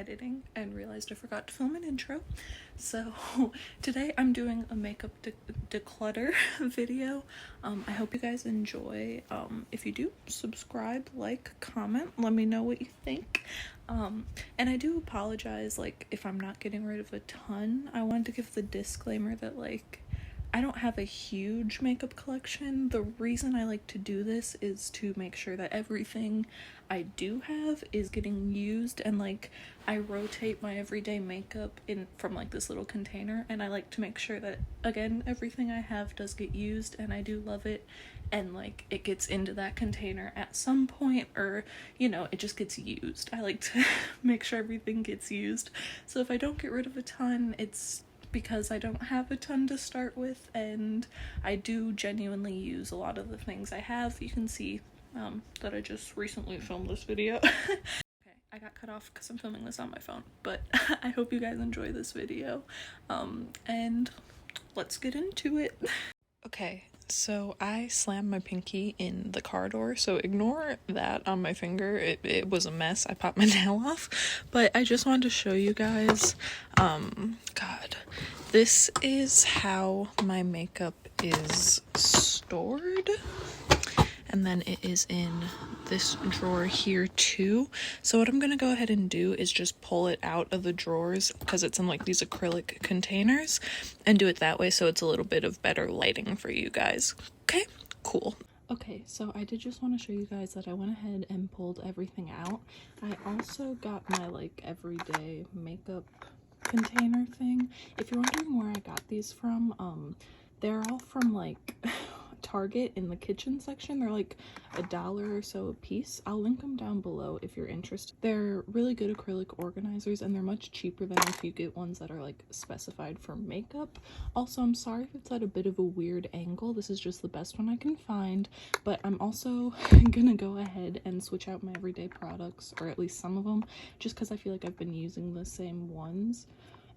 editing and realized I forgot to film an intro. So today I'm doing a makeup declutter video. I hope you guys enjoy. If you do, subscribe, like, comment, let me know what you think. And I do apologize, like, if I'm not getting rid of a ton. I wanted to give the disclaimer that, like, I don't have a huge makeup collection. The reason I like to do this is to make sure that everything I do have is getting used, and like I rotate my everyday makeup in from like this little container, and I like to make sure that, again, everything I have does get used, and I do love it, and like it gets into that container at some point, or you know, it just gets used. I like to make sure everything gets used. So if I don't get rid of a ton, it's because I don't have a ton to start with, and I do genuinely use a lot of the things I have. You can see that I just recently filmed this video. Okay, I got cut off because I'm filming this on my phone, but I hope you guys enjoy this video, and let's get into it. Okay, so I slammed my pinky in the car door, so ignore that on my finger. It was a mess. I popped my nail off, but I just wanted to show you guys, God, this is how my makeup is stored, and then it is in this drawer here too. So what I'm gonna go ahead and do is just pull it out of the drawers, because it's in like these acrylic containers, and do it that way so it's a little bit of better lighting for you guys. Okay, cool. Okay, so I did just want to show you guys that I went ahead and pulled everything out. I also got my like everyday makeup container thing. If you're wondering where I got these from, they're all from like Target in the kitchen section. They're like $1 or so a piece. I'll link them down below if you're interested. They're really good acrylic organizers, and they're much cheaper than if you get ones that are like specified for makeup. Also, I'm sorry if it's at a bit of a weird angle. This is just the best one I can find, but I'm also gonna go ahead and switch out my everyday products, or at least some of them, just because I feel like I've been using the same ones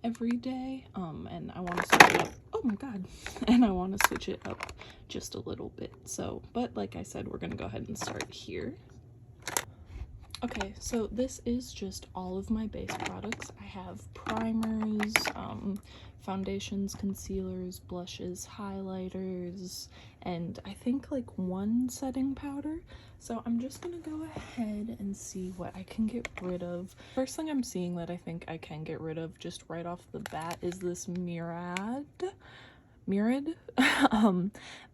every day, and I want to switch it up. Oh my god. And I want to switch it up just a little bit. So, but like I said, we're gonna go ahead and start here. Okay, so this is just all of my base products. I have primers, foundations, concealers, blushes, highlighters, and I think like one setting powder. So I'm just gonna go ahead and see what I can get rid of. First thing I'm seeing that I think I can get rid of just right off the bat is this Murad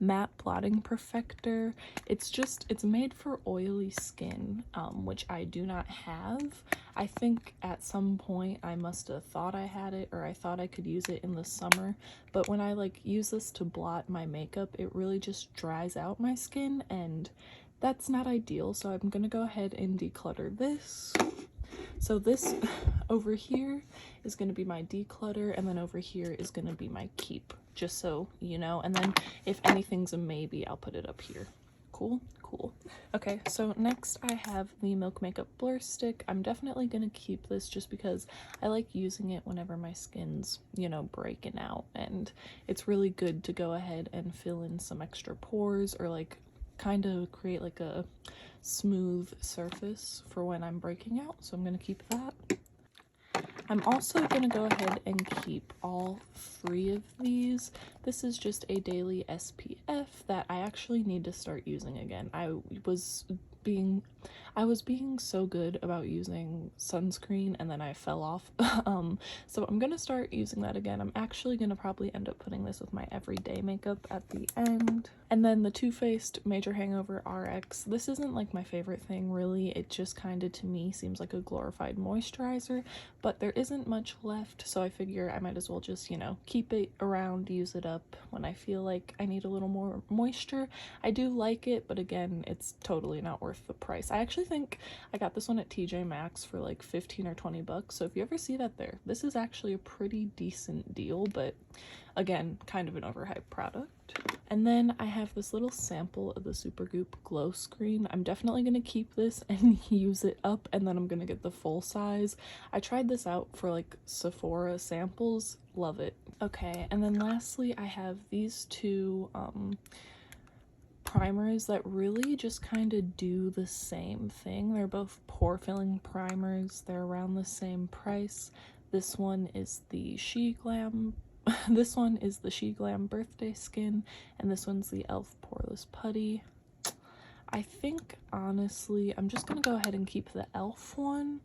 matte blotting perfector. It's made for oily skin, which I do not have. I think at some point I must have thought I had it, or I thought I could use it in the summer, but when I like use this to blot my makeup, it really just dries out my skin, and that's not ideal. So I'm gonna go ahead and declutter this. So this over here is going to be my declutter, and then over here is going to be my keep, just so you know. And then if anything's a maybe, I'll put it up here. Cool. Okay, so next I have the Milk Makeup Blur Stick. I'm definitely going to keep this just because I like using it whenever my skin's, you know, breaking out, and it's really good to go ahead and fill in some extra pores, or like kind of create like a smooth surface for when I'm breaking out. So I'm going to keep that. I'm also going to go ahead and keep all 3 of these. This is just a daily SPF that I actually need to start using again. I was being so good about using sunscreen, and then I fell off. So I'm gonna start using that again. I'm actually gonna probably end up putting this with my everyday makeup at the end. And then the Too Faced Major Hangover RX. This isn't like my favorite thing really. It just kind of, to me, seems like a glorified moisturizer, but there isn't much left, so I figure I might as well just, you know, keep it around, use it up when I feel like I need a little more moisture. I do like it, but again, it's totally not worth the price. I actually think I got this one at TJ Maxx for like 15 or 20 bucks, so if you ever see that there, this is actually a pretty decent deal, but again, kind of an overhyped product. And then I have this little sample of the Supergoop Glow Screen. I'm definitely going to keep this and use it up, and then I'm going to get the full size. I tried this out for like Sephora samples. Love it. Okay, and then lastly I have these two primers that really just kind of do the same thing. They're both pore filling primers. They're around the same price. This one is the Sheglam this one is the Sheglam Birthday Skin, and this one's the e.l.f. Poreless Putty. I think, honestly, I'm just gonna go ahead and keep the e.l.f. one,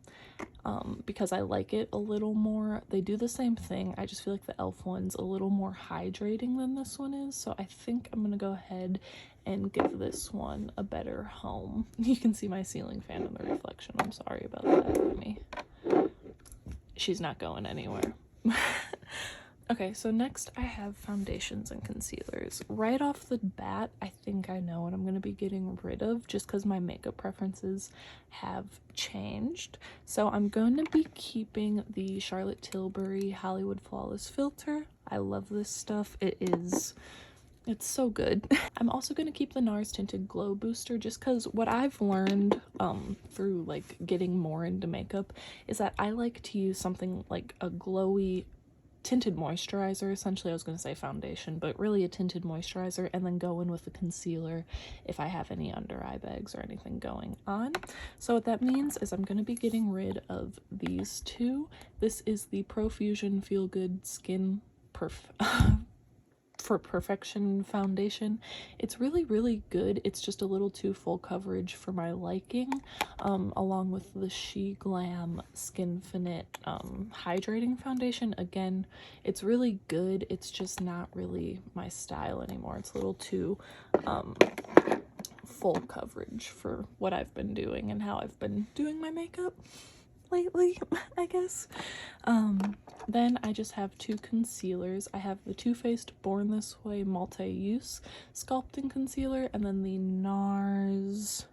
because I like it a little more. They do the same thing, I just feel like the e.l.f. one's a little more hydrating than this one is, so I think I'm gonna go ahead and give this one a better home. You can see my ceiling fan in the reflection. I'm sorry about that. She's not going anywhere. Okay, so next I have foundations and concealers. Right off the bat, I think I know what I'm going to be getting rid of just because my makeup preferences have changed. So I'm going to be keeping the Charlotte Tilbury Hollywood Flawless Filter. I love this stuff. It's so good. I'm also going to keep the Nars Tinted Glow Booster just because what I've learned through like getting more into makeup is that I like to use something like a glowy tinted moisturizer. Essentially, I was going to say foundation, but really a tinted moisturizer, and then go in with the concealer if I have any under eye bags or anything going on. So what that means is I'm going to be getting rid of these two. This is the Profusion Feel Good Skin for Perfection foundation. It's really good. It's just a little too full coverage for my liking, along with the Sheglam Skinfinite hydrating foundation. Again, it's really good, it's just not really my style anymore. It's a little too full coverage for what I've been doing and how I've been doing my makeup lately, I guess. Then I just have two concealers. I have the Too Faced Born This Way Multi-Use Sculpting Concealer, and then the Nars,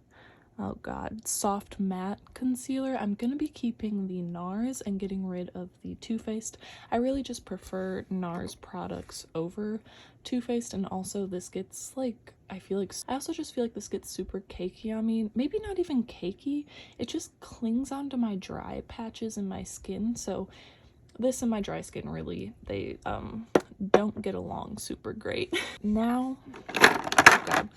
oh god, Soft Matte Concealer. I'm gonna be keeping the Nars and getting rid of the Too Faced. I really just prefer Nars products over Too Faced, and also this gets like, I also just feel like this gets super cakey on me. Maybe not even cakey, it just clings onto my dry patches in my skin. So this and my dry skin really, they don't get along super great. Now, oh god,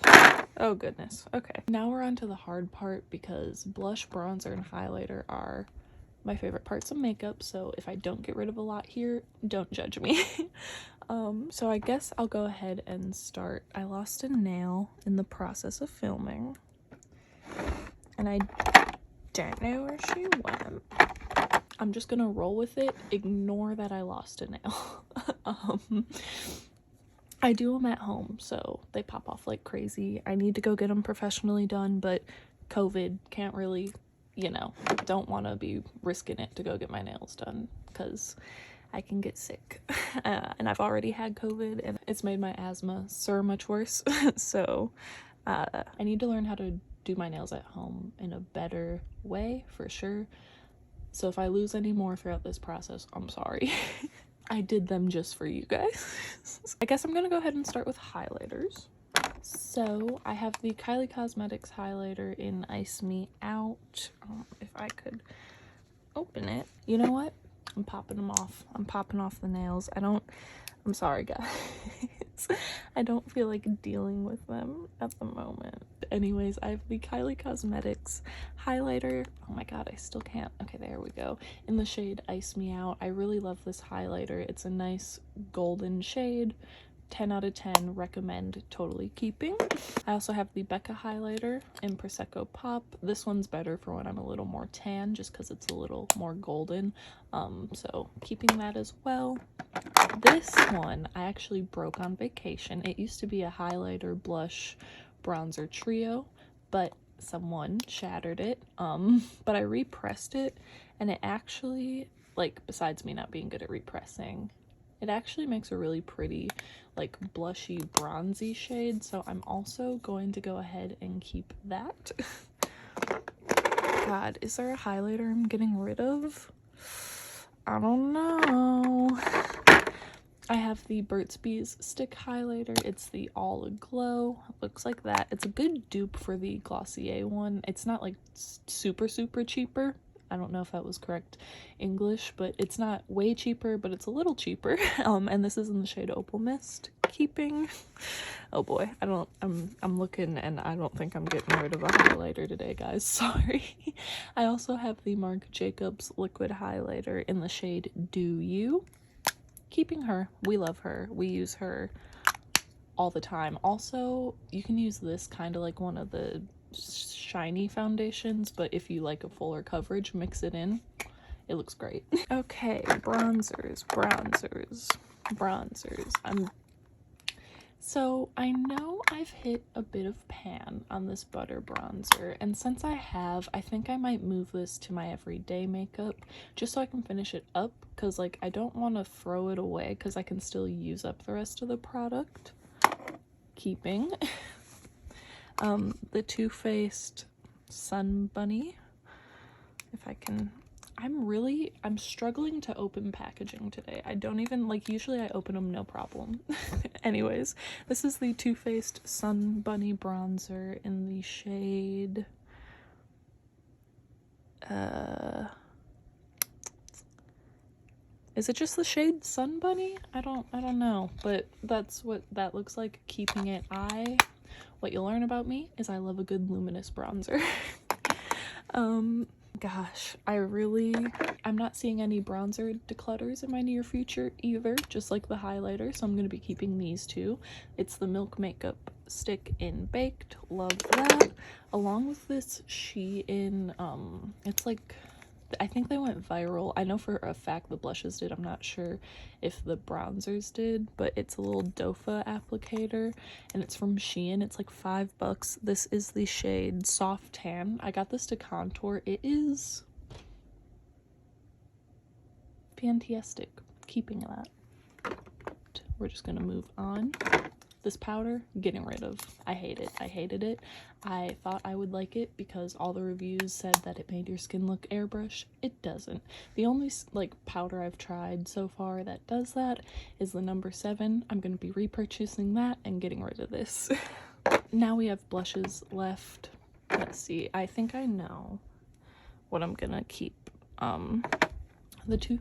oh goodness, okay. Now we're on to the hard part, because blush, bronzer, and highlighter are my favorite parts of makeup, so if I don't get rid of a lot here, don't judge me. So I guess I'll go ahead and start. I lost a nail in the process of filming, and I don't know where she went. I'm just gonna roll with it, ignore that I lost a nail. I do them at home, so they pop off like crazy. I need to go get them professionally done, but COVID, can't really, you know, don't want to be risking it to go get my nails done because I can get sick. And I've already had COVID, and it's made my asthma so much worse. So I need to learn how to do my nails at home in a better way, for sure. So if I lose any more throughout this process, I'm sorry. I did them just for you guys. I guess I'm gonna go ahead and start with highlighters. So I have the Kylie Cosmetics highlighter in Ice Me Out. If I could open it. You know what? I'm popping them off. I'm popping off the nails. I'm sorry guys. I don't feel like dealing with them at the moment. Anyways, I have the Kylie Cosmetics highlighter. Oh my god, I still can't. Okay, there we go. In the shade Ice Me Out. I really love this highlighter. It's a nice golden shade. 10 out of 10, recommend, totally keeping. I also have the Becca Highlighter in Prosecco Pop. This one's better for when I'm a little more tan, just because it's a little more golden. So keeping that as well. This one I actually broke on vacation. It used to be a highlighter, blush, bronzer trio, but someone shattered it. But I repressed it, and it actually, like, besides me not being good at repressing, it actually makes a really pretty, like, blushy, bronzy shade. So I'm also going to go ahead and keep that. God, is there a highlighter I'm getting rid of? I don't know. I have the Burt's Bees stick highlighter. It's the All Aglow. It looks like that. It's a good dupe for the Glossier one. It's not like super cheaper. I don't know if that was correct English, but it's not way cheaper, but it's a little cheaper. And this is in the shade Opal Mist. keeping. Oh boy, I'm looking and I don't think I'm getting rid of a highlighter today, guys. Sorry. I also have the Marc Jacobs liquid highlighter in the shade Do You. Keeping her. We love her. We use her all the time. Also, you can use this kind of like one of the shiny foundations, but if you like a fuller coverage, mix it in. It looks great. Okay, bronzers. So I know I've hit a bit of pan on this butter bronzer, and since I have, I think I might move this to my everyday makeup just so I can finish it up, because like I don't want to throw it away because I can still use up the rest of the product. Keeping the Too Faced Sun Bunny, if I can. I'm struggling to open packaging today. I don't even, like, usually I open them no problem. Anyways, this is the Too Faced Sun Bunny bronzer in the shade is it just the shade Sun Bunny? I don't know, but that's what that looks like. Keeping it. What you'll learn about me is I love a good luminous bronzer. Gosh, I'm not seeing any bronzer declutters in my near future either, just like the highlighter, so I'm going to be keeping these two. It's the Milk Makeup Stick in Baked, love that, along with this Shein, it's like, I think they went viral. I know for a fact the blushes did. I'm not sure if the bronzers did, but it's a little dofa applicator and it's from Shein. It's like $5. This is the shade Soft Tan. I got this to contour. It is fantastic. Keeping that. We're just gonna move on. This powder, getting rid of. I hate it. I hated it. I thought I would like it because all the reviews said that it made your skin look airbrush. It doesn't. The only like powder I've tried so far that does that is the number 7. I'm going to be repurchasing that and getting rid of this. Now we have blushes left. Let's see. I think I know what I'm going to keep. The Too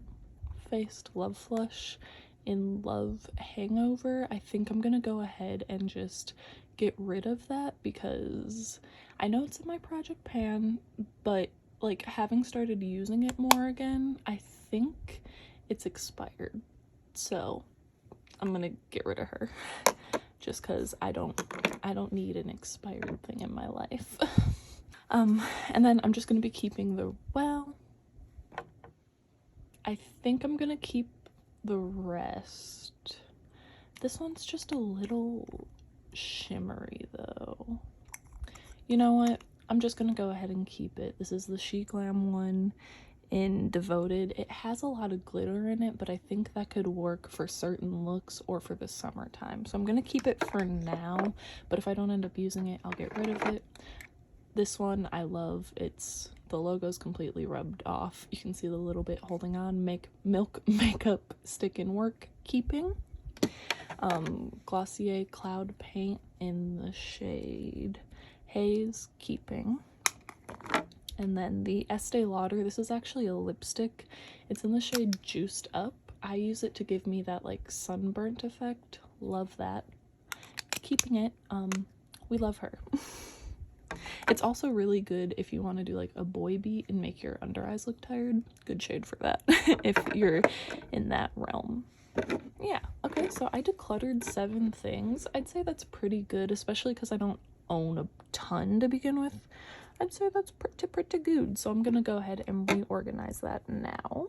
Faced Love Flush in Love Hangover. I think I'm gonna go ahead and just get rid of that because I know it's in my project pan, but like having started using it more again, I think it's expired. So I'm gonna get rid of her just because I don't need an expired thing in my life. And then I'm just gonna be keeping I think I'm gonna keep the rest. This one's just a little shimmery though. You know what? I'm just gonna go ahead and keep it. This is the Sheglam one in Devoted. It has a lot of glitter in it, but I think that could work for certain looks or for the summertime. So I'm gonna keep it for now, but if I don't end up using it, I'll get rid of it. This one I love. The logo's completely rubbed off. You can see the little bit holding on. Milk Makeup Stick in Work, keeping. Glossier Cloud Paint in the shade Haze, keeping. And then the Estee Lauder, this is actually a lipstick. It's in the shade Juiced Up. I use it to give me that like sunburnt effect. Love that. Keeping it. We love her. It's also really good if you want to do like a boy beat and make your under eyes look tired. Good shade for that if you're in that realm. Yeah, okay, so I decluttered 7 things. I'd say that's pretty good, especially because I don't own a ton to begin with. I'd say that's pretty good. So I'm gonna go ahead and reorganize that now.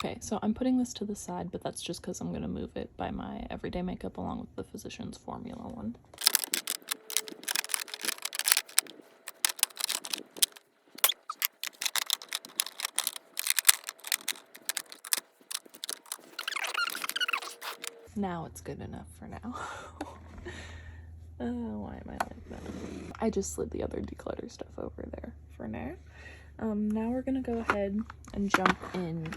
Okay, so I'm putting this to the side, but that's just because I'm going to move it by my everyday makeup along with the Physicians Formula one. Now it's good enough for now. Why am I like that? I just slid the other declutter stuff over there for now. Now we're gonna go ahead and jump in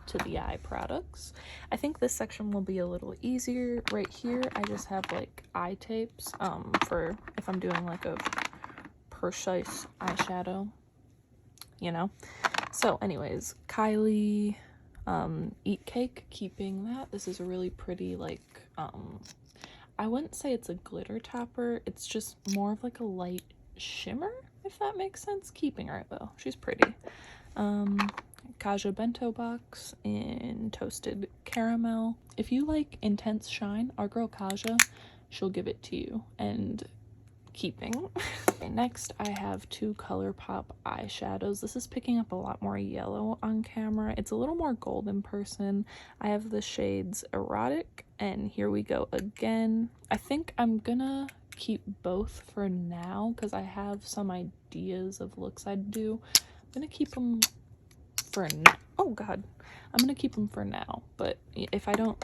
to the eye products. I think this section will be a little easier. Right here, I just have like eye tapes for if I'm doing like a precise eyeshadow, you know. So anyways, Kylie Eat Cake, keeping that. This is a really pretty, like, I wouldn't say it's a glitter topper, it's just more of like a light shimmer, if that makes sense. Keeping her though, she's pretty. Kaja bento box in toasted caramel. If you like intense shine, our girl Kaja, she'll give it to you. And keeping. Okay, next I have two ColourPop eyeshadows. This is picking up a lot more yellow on camera. It's a little more gold in person. I have the shades Erotic and Here We Go Again. I think I'm gonna keep both for now because I have some ideas of looks I'd do. I'm gonna keep them for now. Oh god, I'm gonna keep them for now, but if I don't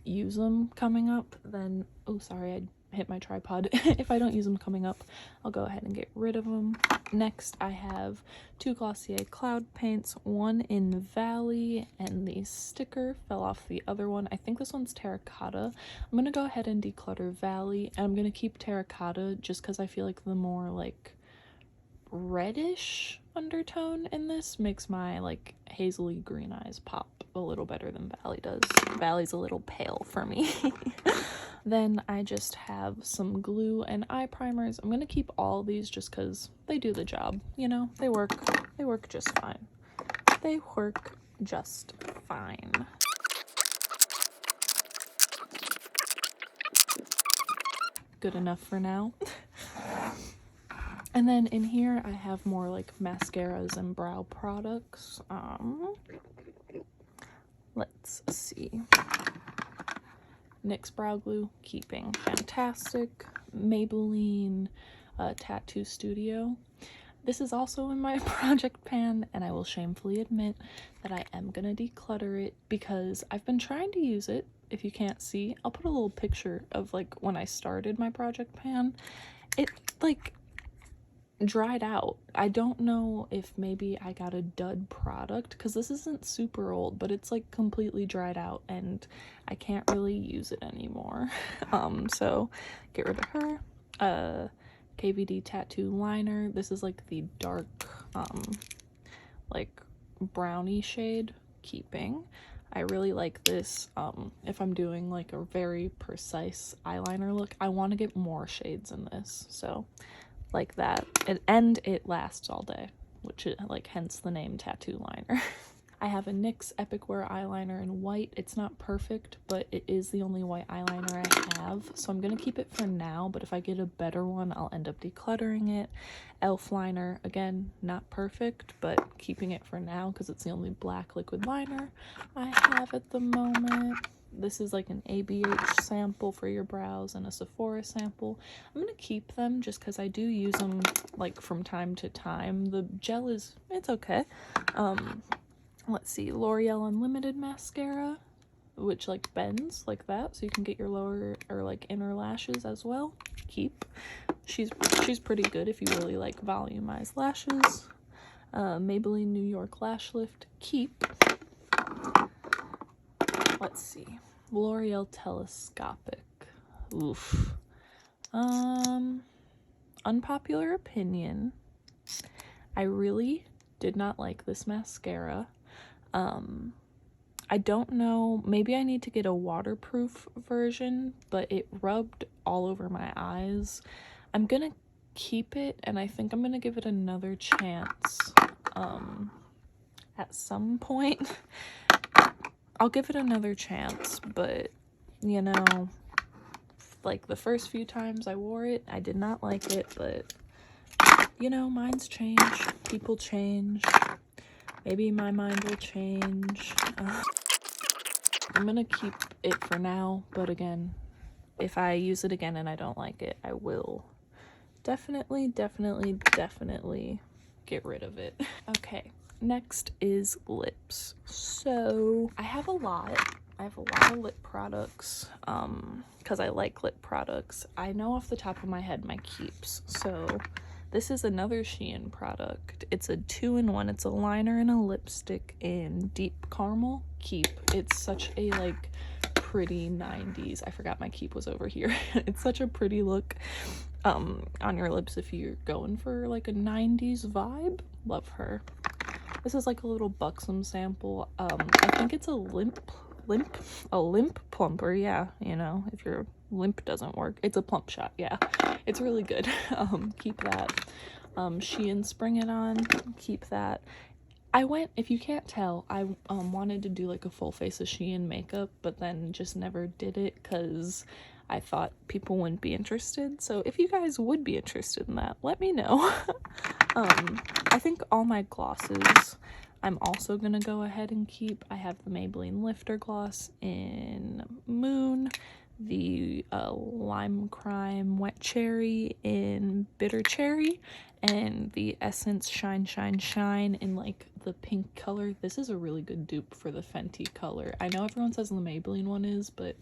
use them coming up, then oh sorry, I hit my tripod. If I don't use them coming up, I'll go ahead and get rid of them. Next I have two Glossier cloud paints, one in Valley, and the sticker fell off the other one. I think this one's Terracotta. I'm gonna go ahead and declutter Valley, and I'm gonna keep Terracotta just because I feel like the more like reddish undertone in this makes my like hazily green eyes pop a little better than Valley does. Valley's a little pale for me. Then I just have some glue and eye primers. I'm gonna keep all these just because they do the job, you know. They work just fine. They work just fine. Good enough for now. And then in here I have more like mascaras and brow products. Let's see. NYX Brow Glue, keeping. Fantastic. Maybelline Tattoo Studio. This is also in my project pan, and I will shamefully admit that I am gonna declutter it because I've been trying to use it. If you can't see, I'll put a little picture of like when I started my project pan. It like dried out. I don't know if maybe I got a dud product because this isn't super old, but it's like completely dried out and I can't really use it anymore. So get rid of her. KVD tattoo liner. This is like the dark like brownie shade. Keeping. I really like this if I'm doing like a very precise eyeliner look. I want to get more shades in this, so like that, and it lasts all day, which is like hence the name tattoo liner. I have a NYX Epic Wear eyeliner in white. It's not perfect, but it is the only white eyeliner I have, so I'm gonna keep it for now, but if I get a better one I'll end up decluttering it. Elf liner, again, not perfect, but keeping it for now because it's the only black liquid liner I have at the moment. This is like an ABH sample for your brows and a Sephora sample. I'm gonna keep them just because I do use them like from time to time. The gel is, it's okay. Let's see, L'Oreal Unlimited mascara, which like bends like that, so you can get your lower or like inner lashes as well. Keep. She's pretty good if you really like volumized lashes. Maybelline New York Lash Lift. Keep. Let's see. L'Oreal Telescopic. Oof. Unpopular opinion. I really did not like this mascara. I don't know, maybe I need to get a waterproof version, but it rubbed all over my eyes. I'm gonna keep it, and I think I'm gonna give it another chance at some point. I'll give it another chance, but you know, like the first few times I wore it, I did not like it, but you know, minds change, people change. Maybe my mind will change. I'm gonna keep it for now, but again, if I use it again and I don't like it, I will definitely get rid of it. Okay, next is lips. So I have a lot of lip products because I like lip products. I know off the top of my head my keeps. So This is another Shein product. It's a 2-in-1. It's a liner and a lipstick in deep caramel. Keep. It's such a like pretty 90s. I forgot my keep was over here. It's such a pretty look on your lips if you're going for like a 90s vibe. Love her. This is like a little buxom sample. I think it's a limp plumper. Yeah, you know, if your limp doesn't work, it's a plump shot. Yeah, it's really good. Keep that. Shein Spring It On. Keep that. I went, if you can't tell, I wanted to do like a full face of Shein makeup, but then just never did it because I thought people wouldn't be interested. So if you guys would be interested in that, let me know. I think all my glosses I'm also gonna go ahead and keep. I have the Maybelline Lifter Gloss in Moon, the Lime Crime Wet Cherry in Bitter Cherry, and the Essence Shine Shine Shine in like the pink color. This is a really good dupe for the Fenty color. I know everyone says the Maybelline one is, but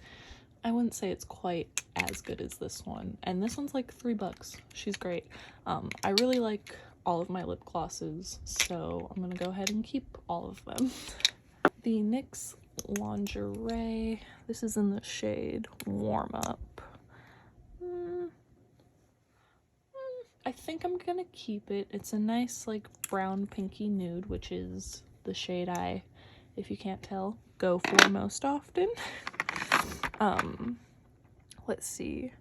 I wouldn't say it's quite as good as this one. And this one's like $3. She's great. I really like all of my lip glosses, so I'm gonna go ahead and keep all of them. The NYX Lingerie. This is in the shade Warm Up. I think I'm gonna keep it. It's a nice like brown pinky nude, which is the shade I, if you can't tell, go for most often. Let's see.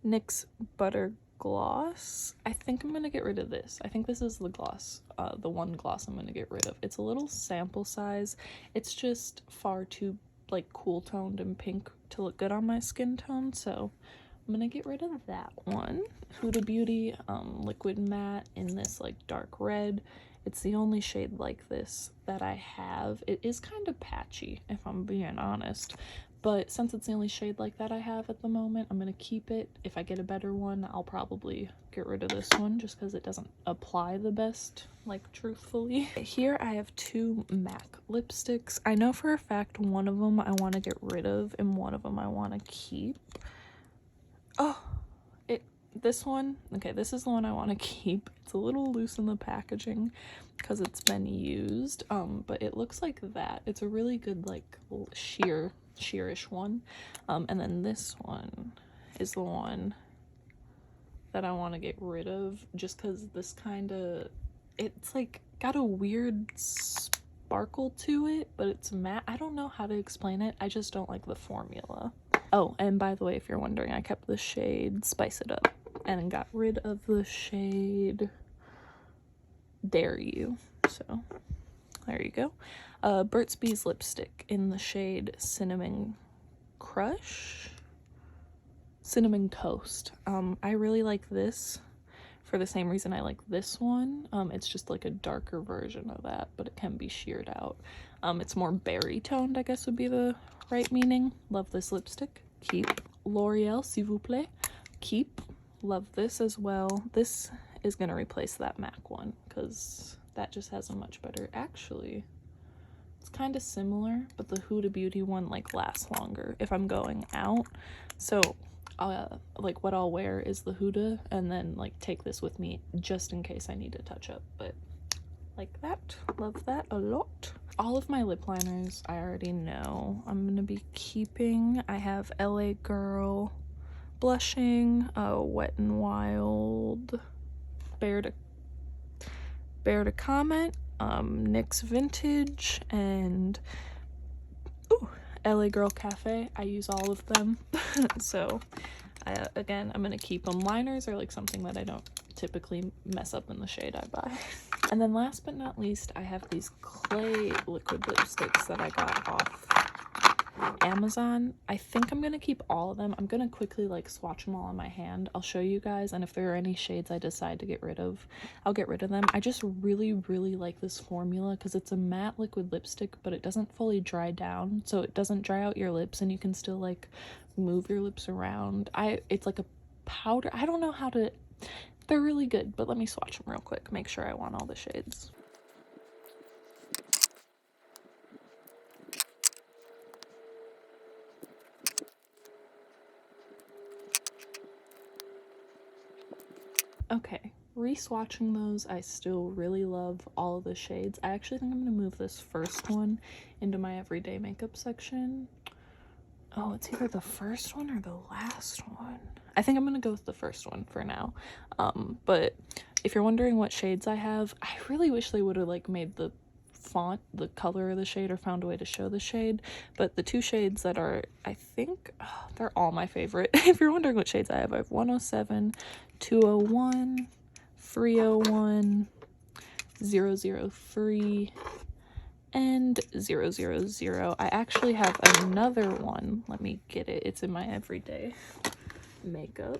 NYX Butter Gloss. I think I'm gonna get rid of this. I think this is the gloss, the one gloss I'm gonna get rid of. It's a little sample size. It's just far too like cool toned and pink to look good on my skin tone, so I'm gonna get rid of that one. Huda Beauty Liquid Matte in this like dark red. It's the only shade like this that I have. It is kind of patchy, if I'm being honest, but since it's the only shade like that I have at the moment, I'm gonna keep it. If I get a better one, I'll probably get rid of this one just because it doesn't apply the best, like truthfully. Here I have 2 MAC lipsticks. I know for a fact one of them I want to get rid of and one of them I want to keep. Oh, this one, okay, this is the one I want to keep. It's a little loose in the packaging because it's been used, but it looks like that. It's a really good like sheerish one. And then this one is the one that I want to get rid of just because this kind of, it's like got a weird sparkle to it, but it's matte. I don't know how to explain it. I just don't like the formula. Oh, and by the way, if you're wondering, I kept the shade Spice It Up and got rid of the shade Dare You. So there you go. Burt's Bees lipstick in the shade Cinnamon Toast. I really like this for the same reason I like this one. It's just like a darker version of that, but it can be sheared out. It's more berry toned, I guess would be the right meaning. Love this lipstick. Keep. L'Oreal, s'il vous plaît. Keep. Love this as well. This is gonna replace that MAC one because that just has a much better, actually it's kind of similar, but the Huda Beauty one like lasts longer if I'm going out. So like what I'll wear is the Huda and then like take this with me just in case I need to touch up, but like that. Love that a lot. All of my lip liners I already know I'm gonna be keeping. I have LA Girl Blushing, Wet n Wild, Bear to Comment, NYX Vintage, and LA Girl Cafe. I use all of them. So again, I'm gonna keep them. Liners are like something that I don't typically mess up in the shade I buy. And then last but not least, I have these clay liquid lipsticks that I got off Amazon. I think I'm gonna keep all of them. I'm gonna quickly like swatch them all on my hand. I'll show you guys, and if there are any shades I decide to get rid of, I'll get rid of them. I just really like this formula because it's a matte liquid lipstick, but it doesn't fully dry down, so it doesn't dry out your lips and you can still like move your lips around. It's like a powder. I don't know how to, they're really good, but let me swatch them real quick, make sure I want all the shades. Okay, Re-swatching those, I still really love all of the shades. I actually think I'm going to move this first one into my everyday makeup section. Oh, it's either the first one or the last one. I think I'm going to go with the first one for now. But if you're wondering what shades I have, I really wish they would have like made the font the color of the shade or found a way to show the shade. But the two shades that are, I think, they're all my favorite. If you're wondering what shades I have 107, 201, 301, 003, and 000. I actually have another one. Let me get it. It's in my everyday makeup.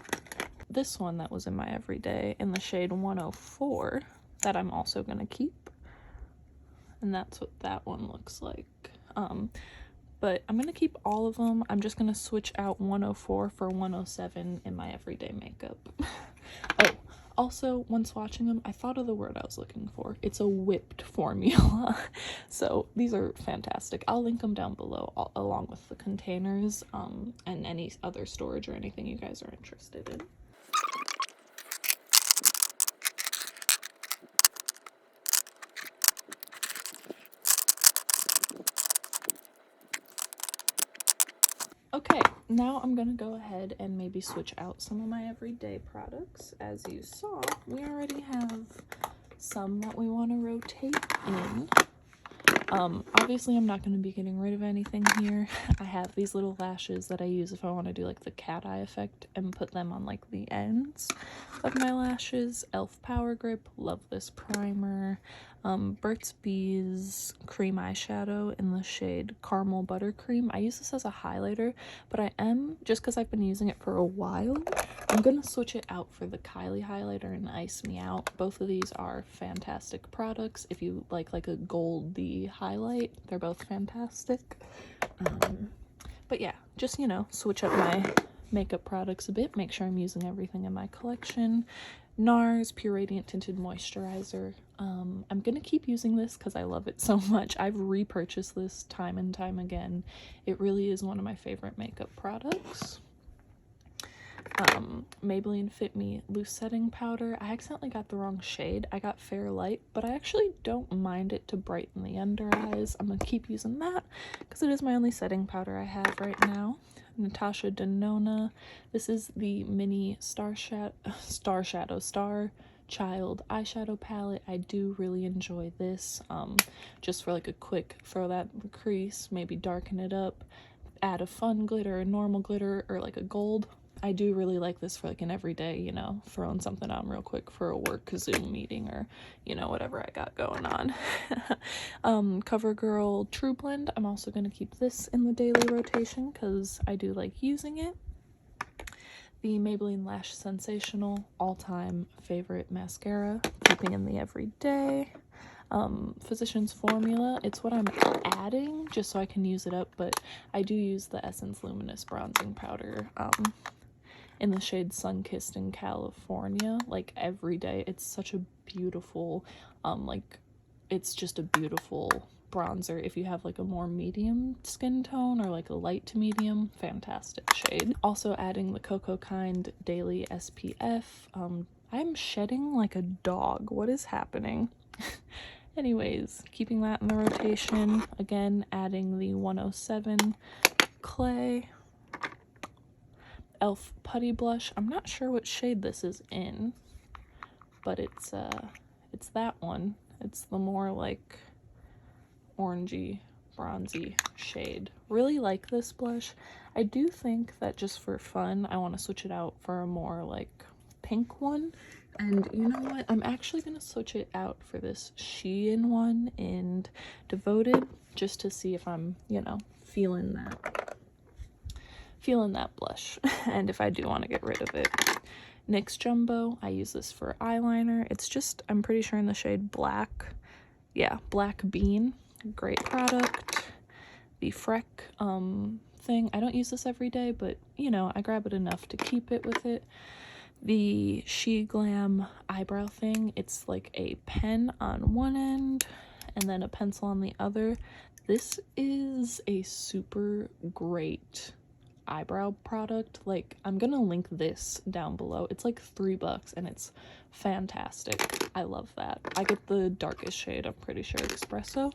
This one that was in my everyday in the shade 104 that I'm also going to keep. And that's what that one looks like. But I'm going to keep all of them. I'm just going to switch out 104 for 107 in my everyday makeup. Oh, also, when swatching them, I thought of the word I was looking for. It's a whipped formula. So these are fantastic. I'll link them down below along with the containers and any other storage or anything you guys are interested in. Okay, now I'm gonna go ahead and maybe switch out some of my everyday products. As you saw, we already have some that we want to rotate in. Obviously I'm not going to be getting rid of anything here. I have these little lashes that I use if I want to do like the cat eye effect and put them on like the ends of my lashes. Elf Power Grip, love this primer. Burt's Bees cream eyeshadow in the shade Caramel Buttercream. I use this as a highlighter, but I am, just because I've been using it for a while, I'm gonna switch it out for the Kylie highlighter and Ice Me Out. Both of these are fantastic products. If you like a goldy highlight, they're both fantastic. But yeah, just, you know, switch up my makeup products a bit, make sure I'm using everything in my collection. Nars Pure Radiant Tinted Moisturizer. I'm gonna keep using this because I love it so much. I've repurchased this time and time again. It really is one of my favorite makeup products. Maybelline Fit Me Loose Setting Powder. I accidentally got the wrong shade. I got Fair Light, but I actually don't mind it to brighten the under eyes. I'm gonna keep using that because it is my only setting powder I have right now. Natasha Denona. This is the mini Star Child eyeshadow palette. I do really enjoy this, just for like a quick throw that crease, maybe darken it up, add a fun glitter, a normal glitter, or like a gold. I do really like this for like an everyday, you know, throwing something on real quick for a work Zoom meeting or, you know, whatever I got going on. Covergirl True Blend. I'm also going to keep this in the daily rotation because I do like using it. The Maybelline Lash Sensational, all-time favorite mascara, keeping in the everyday. Physician's Formula, it's what I'm adding just so I can use it up, but I do use the Essence Luminous Bronzing Powder in the shade Sunkissed in California, like every day. It's such a beautiful, like, it's just a beautiful bronzer if you have like a more medium skin tone or like a light to medium. Fantastic shade. Also adding the Cocoa Kind Daily SPF. I'm shedding like a dog. What is happening? Anyways, keeping that in the rotation. Again, adding the 107 Clay. Elf Putty Blush. I'm not sure what shade this is in, but it's that one. It's the more like orangey, bronzy shade. Really like this blush. I do think that just for fun, I want to switch it out for a more like pink one. And you know what? I'm actually going to switch it out for this Shein one in Devoted, just to see if I'm, you know, feeling that blush and if I do want to get rid of it. NYX Jumbo. I use this for eyeliner. It's just, I'm pretty sure in the shade Black. Yeah, Black Bean. Great product. The Freck thing. I don't use this every day, but, you know, I grab it enough to keep it with it. The Sheglam Eyebrow thing. It's like a pen on one end and then a pencil on the other. This is a super great eyebrow product. Like, I'm gonna link this down below. It's like $3 and it's fantastic. I love that. I get the darkest shade, I'm pretty sure, espresso.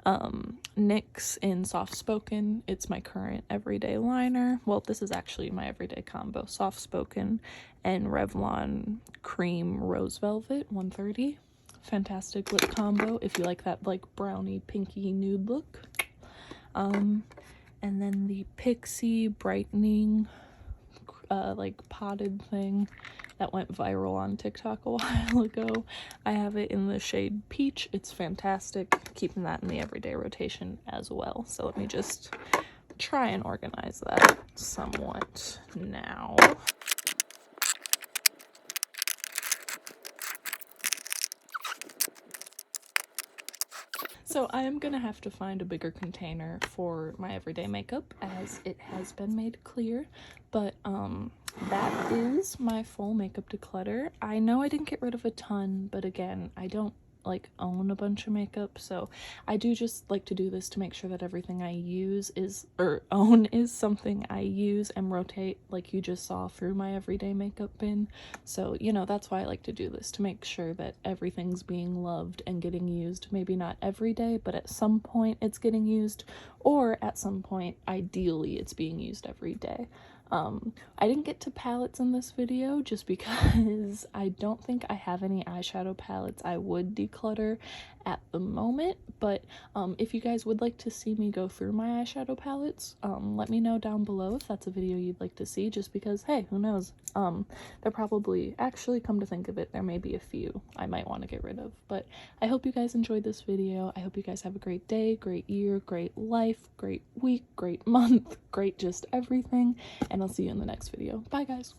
NYX in Soft Spoken, it's my current everyday liner. Well, this is actually my everyday combo. Soft Spoken and Revlon Cream Rose Velvet 130. Fantastic lip combo if you like that like brownie pinky nude look. And then the Pixie brightening like potted thing that went viral on TikTok a while ago. I have it in the shade Peach. It's fantastic. Keeping that in the everyday rotation as well. So let me just try and organize that somewhat now. So I am gonna have to find a bigger container for my everyday makeup, as it has been made clear, but that is my full makeup declutter. I know I didn't get rid of a ton, but again, I don't like own a bunch of makeup, so I do just like to do this to make sure that everything I use is, or own, is something I use and rotate, like you just saw, through my everyday makeup bin. So, you know, that's why I like to do this, to make sure that everything's being loved and getting used. Maybe not every day, but at some point it's getting used, or at some point, ideally, it's being used every day. I didn't get to palettes in this video just because I don't think I have any eyeshadow palettes I would declutter at the moment, but if you guys would like to see me go through my eyeshadow palettes, let me know down below if that's a video you'd like to see, just because, hey, who knows, there probably, actually, come to think of it, there may be a few I might want to get rid of. But I hope you guys enjoyed this video. I hope you guys have a great day, great year, great life, great week, great month, great just everything, and I'll see you in the next video. Bye, guys.